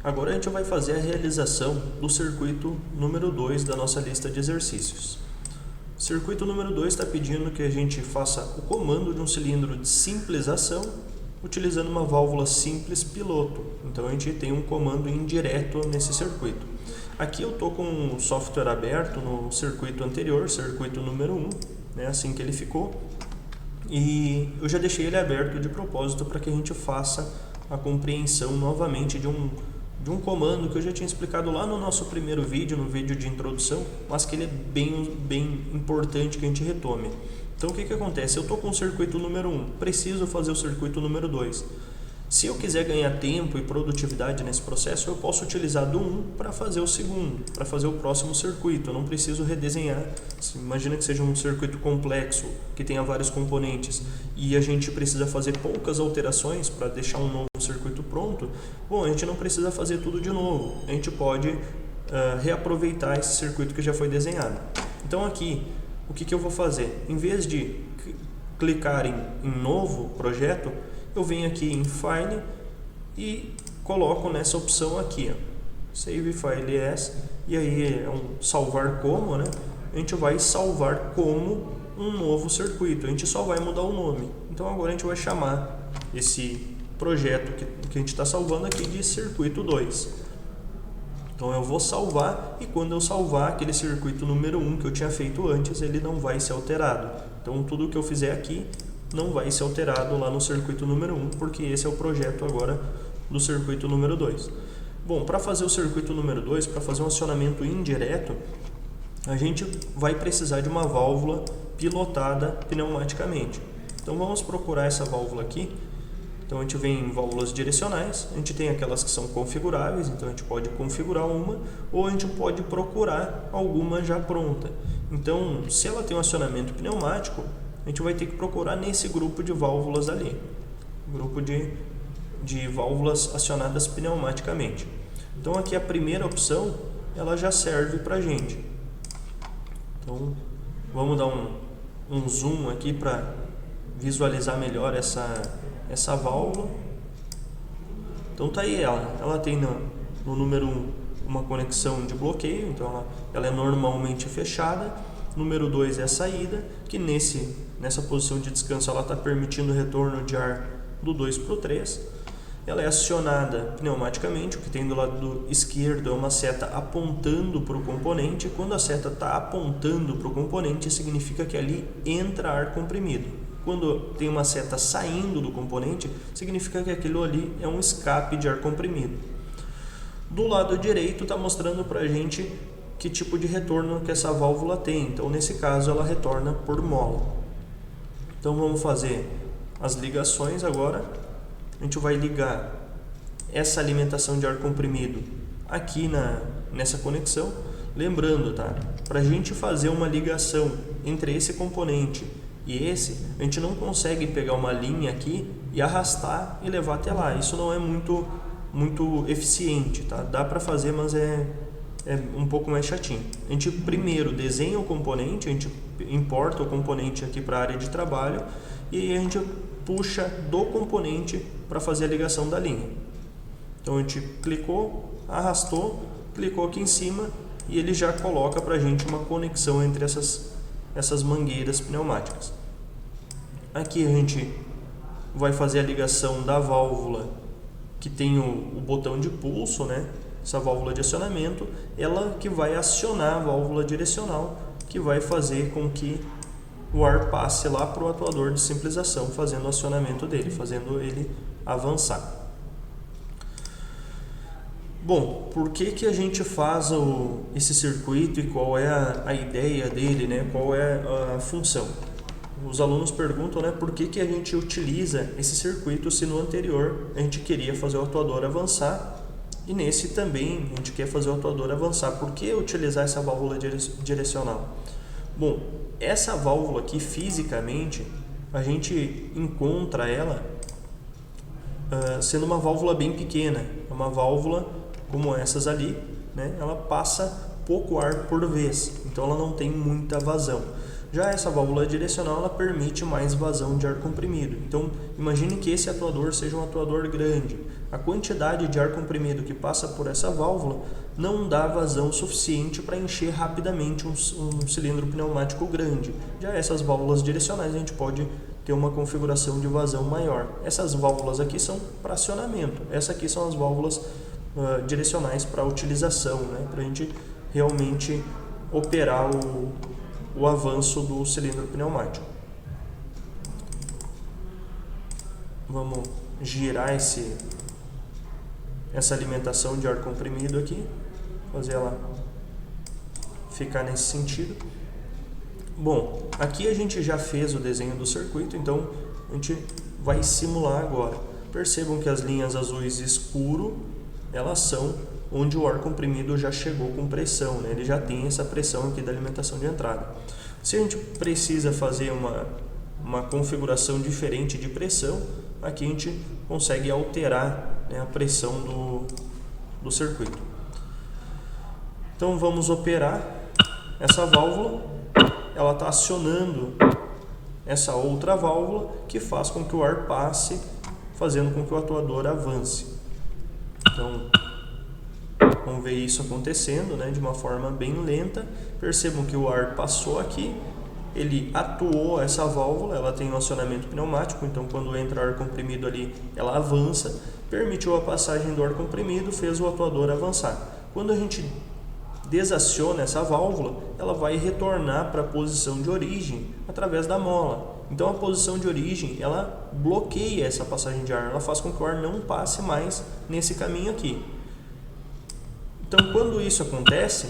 Agora a gente vai fazer a realização do circuito número 2 da nossa lista de exercícios. O circuito número 2 está pedindo que a gente faça o comando de um cilindro de simples ação utilizando uma válvula simples piloto. Então a gente tem um comando indireto nesse circuito. Aqui eu estou com o software aberto no circuito anterior, circuito número 1, né, assim que ele ficou. E eu já deixei ele aberto de propósito para que a gente faça a compreensão novamente de um comando que eu já tinha explicado lá no nosso primeiro vídeo, no vídeo de introdução, mas que ele é bem importante que a gente retome. Então o que acontece? Eu estou com o circuito número 1, preciso fazer o circuito número 2. Se eu quiser ganhar tempo e produtividade nesse processo, eu posso utilizar do 1 para fazer o segundo, para fazer o próximo circuito. Eu não preciso redesenhar. Imagina que seja um circuito complexo, que tenha vários componentes, e a gente precisa fazer poucas alterações para deixar um novo circuito pronto. Bom, a gente não precisa fazer tudo de novo. A gente pode reaproveitar esse circuito que já foi desenhado. Então aqui, o que eu vou fazer? Em vez de clicar em novo projeto, eu venho aqui em File e coloco nessa opção aqui, ó, Save File As, e aí é um salvar como, né? A gente vai salvar como um novo circuito, a gente só vai mudar o nome. Então agora a gente vai chamar esse projeto que a gente está salvando aqui de circuito 2. Então eu vou salvar, e quando eu salvar aquele circuito número 1 que eu tinha feito antes, ele não vai ser alterado. Então tudo que eu fizer aqui não vai ser alterado lá no circuito número 1, porque esse é o projeto agora do circuito número 2. Bom, para fazer o circuito número 2, para fazer um acionamento indireto, a gente vai precisar de uma válvula pilotada pneumaticamente. Então vamos procurar essa válvula aqui. Então a gente vem em válvulas direcionais, a gente tem aquelas que são configuráveis, então a gente pode configurar uma, ou a gente pode procurar alguma já pronta. Então, se ela tem um acionamento pneumático, a gente vai ter que procurar nesse grupo de válvulas ali, grupo de válvulas acionadas pneumaticamente. Então aqui a primeira opção, ela já serve para a gente. Então vamos dar um zoom aqui para visualizar melhor essa válvula. Então tá aí ela tem no número 1 uma conexão de bloqueio, então ela é normalmente fechada. Número 2 é a saída, que nessa posição de descanso ela está permitindo o retorno de ar do 2 para o 3. Ela é acionada pneumaticamente, o que tem do lado esquerdo é uma seta apontando para o componente. Quando a seta está apontando para o componente, significa que ali entra ar comprimido. Quando tem uma seta saindo do componente, significa que aquilo ali é um escape de ar comprimido. Do lado direito está mostrando para a gente que tipo de retorno que essa válvula tem. Então, nesse caso, ela retorna por mola. Então, vamos fazer as ligações agora. A gente vai ligar essa alimentação de ar comprimido aqui nessa conexão. Lembrando, tá? Para a gente fazer uma ligação entre esse componente e esse, a gente não consegue pegar uma linha aqui e arrastar e levar até lá. Isso não é muito eficiente, tá? Dá para fazer, mas é um pouco mais chatinho. A gente primeiro desenha o componente, a gente importa o componente aqui para a área de trabalho e a gente puxa do componente para fazer a ligação da linha. Então a gente clicou, arrastou, clicou aqui em cima e ele já coloca para a gente uma conexão entre essas mangueiras pneumáticas. Aqui a gente vai fazer a ligação da válvula que tem o botão de pulso, né? Essa válvula de acionamento, ela que vai acionar a válvula direcional, que vai fazer com que o ar passe lá para o atuador de simples ação, fazendo o acionamento dele, fazendo ele avançar. Bom, por que a gente faz esse circuito e qual é a ideia dele, né? Qual é a função? Os alunos perguntam, né, por que a gente utiliza esse circuito se no anterior a gente queria fazer o atuador avançar e nesse também a gente quer fazer o atuador avançar. Por que utilizar essa válvula direcional? Bom, essa válvula aqui fisicamente a gente encontra ela sendo uma válvula bem pequena, uma válvula como essas ali, né? Ela passa pouco ar por vez, então ela não tem muita vazão. Já essa válvula direcional ela permite mais vazão de ar comprimido. Então, imagine que esse atuador seja um atuador grande. A quantidade de ar comprimido que passa por essa válvula não dá vazão suficiente para encher rapidamente um cilindro pneumático grande. Já essas válvulas direcionais a gente pode ter uma configuração de vazão maior. Essas válvulas aqui são para acionamento. Essas aqui são as válvulas direcionais para utilização, né? Para a gente realmente operar o avanço do cilindro pneumático. Vamos girar essa alimentação de ar comprimido aqui, fazer ela ficar nesse sentido. Bom, aqui a gente já fez o desenho do circuito, então a gente vai simular agora. Percebam que as linhas azuis escuro, elas são onde o ar comprimido já chegou com pressão, né? Ele já tem essa pressão aqui da alimentação de entrada. Se a gente precisa fazer uma configuração diferente de pressão, aqui a gente consegue alterar, né, a pressão do circuito. Então vamos operar essa válvula, ela está acionando essa outra válvula que faz com que o ar passe, fazendo com que o atuador avance. Então vamos ver isso acontecendo, né, de uma forma bem lenta. Percebam que o ar passou aqui, ele atuou essa válvula, ela tem um acionamento pneumático, então quando entra ar comprimido ali, ela avança, permitiu a passagem do ar comprimido, fez o atuador avançar. Quando a gente desaciona essa válvula, ela vai retornar para a posição de origem através da mola. Então a posição de origem, ela bloqueia essa passagem de ar, ela faz com que o ar não passe mais nesse caminho aqui. Então, quando isso acontece,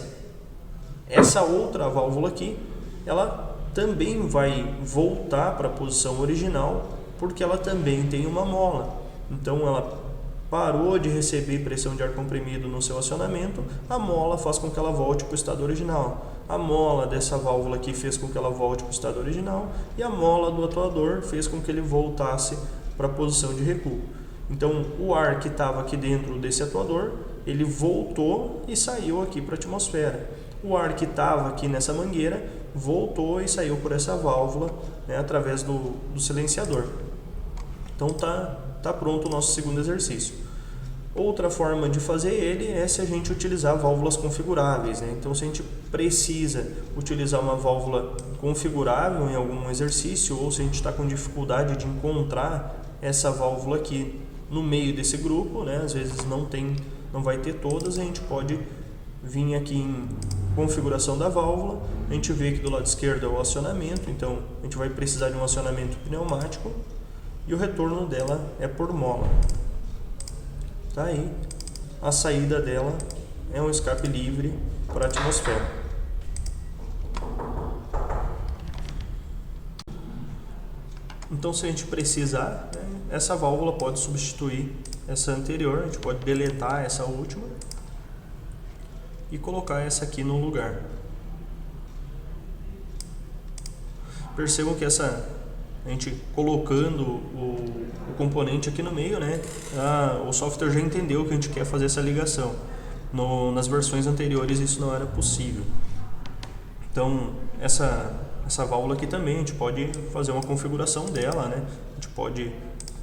essa outra válvula aqui, ela também vai voltar para a posição original, porque ela também tem uma mola. Então, ela parou de receber pressão de ar comprimido no seu acionamento, a mola faz com que ela volte para o estado original. A mola dessa válvula aqui fez com que ela volte para o estado original, e a mola do atuador fez com que ele voltasse para a posição de recuo. Então, o ar que estava aqui dentro desse atuador, ele voltou e saiu aqui para a atmosfera. O ar que estava aqui nessa mangueira voltou e saiu por essa válvula, né, através do silenciador. Então tá pronto o nosso segundo exercício. Outra forma de fazer ele é se a gente utilizar válvulas configuráveis, né? Então, se a gente precisa utilizar uma válvula configurável em algum exercício, ou se a gente está com dificuldade de encontrar essa válvula aqui no meio desse grupo, né? Às vezes não vai ter todas, a gente pode vir aqui em configuração da válvula, a gente vê que do lado esquerdo é o acionamento, então a gente vai precisar de um acionamento pneumático e o retorno dela é por mola. Tá aí, a saída dela é um escape livre para a atmosfera. Então, se a gente precisar, né, essa válvula pode substituir essa anterior, a gente pode deletar essa última e colocar essa aqui no lugar. Percebam que a gente colocando o componente aqui no meio, né, o software já entendeu que a gente quer fazer essa ligação. Nas versões anteriores isso não era possível. Então, essa válvula aqui também, a gente pode fazer uma configuração dela, né? A gente pode,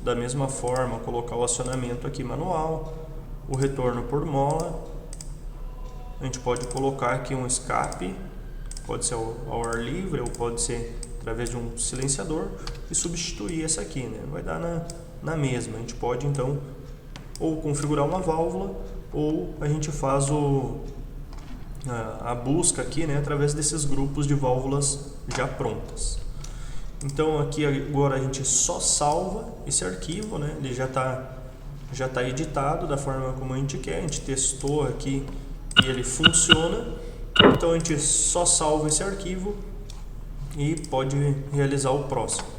da mesma forma, colocar o acionamento aqui manual, o retorno por mola. A gente pode colocar aqui um escape, pode ser ao ar livre ou pode ser através de um silenciador, e substituir essa aqui, né? Vai dar na mesma. A gente pode então ou configurar uma válvula, ou a gente faz a busca aqui, né, através desses grupos de válvulas já prontas. Então aqui agora a gente só salva esse arquivo, né? Ele já tá editado da forma como a gente quer. A gente testou aqui e ele funciona. Então a gente só salva esse arquivo e pode realizar o próximo.